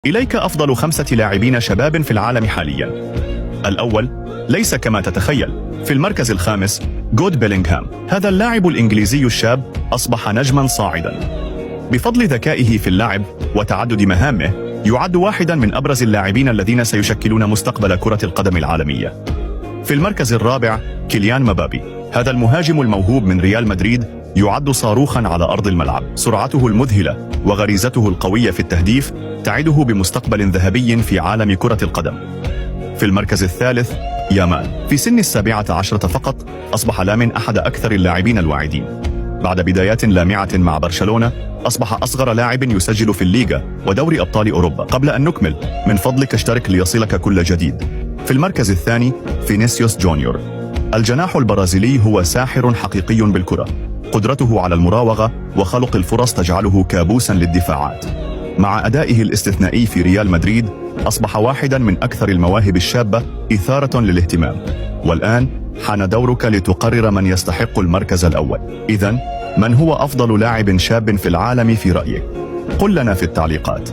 إليك أفضل 5 لاعبين شباب في العالم حاليا. الأول ليس كما تتخيل. في المركز الخامس جود بيلينغهام. هذا اللاعب الإنجليزي الشاب أصبح نجما صاعدا بفضل ذكائه في اللعب وتعدد مهامه. يعد واحدا من أبرز اللاعبين الذين سيشكلون مستقبل كرة القدم العالمية. في المركز الرابع كيليان مبابي. هذا المهاجم الموهوب من ريال مدريد يعد صاروخا على أرض الملعب. سرعته المذهلة وغريزته القوية في التهديف تعده بمستقبل ذهبي في عالم كرة القدم. في المركز الثالث يامال. في سن 17 فقط أصبح لامين أحد أكثر اللاعبين الواعدين. بعد بدايات لامعة مع برشلونة أصبح أصغر لاعب يسجل في الليغا ودوري أبطال أوروبا. قبل أن نكمل من فضلك اشترك ليصلك كل جديد. في المركز الثاني فينيسيوس جونيور. الجناح البرازيلي هو ساحر حقيقي بالكرة. قدرته على المراوغة وخلق الفرص تجعله كابوسا للدفاعات. مع أدائه الاستثنائي في ريال مدريد أصبح واحدا من أكثر المواهب الشابة إثارة للاهتمام. والآن حان دورك لتقرر من يستحق المركز الأول. إذن من هو أفضل لاعب شاب في العالم في رأيك؟ قل لنا في التعليقات.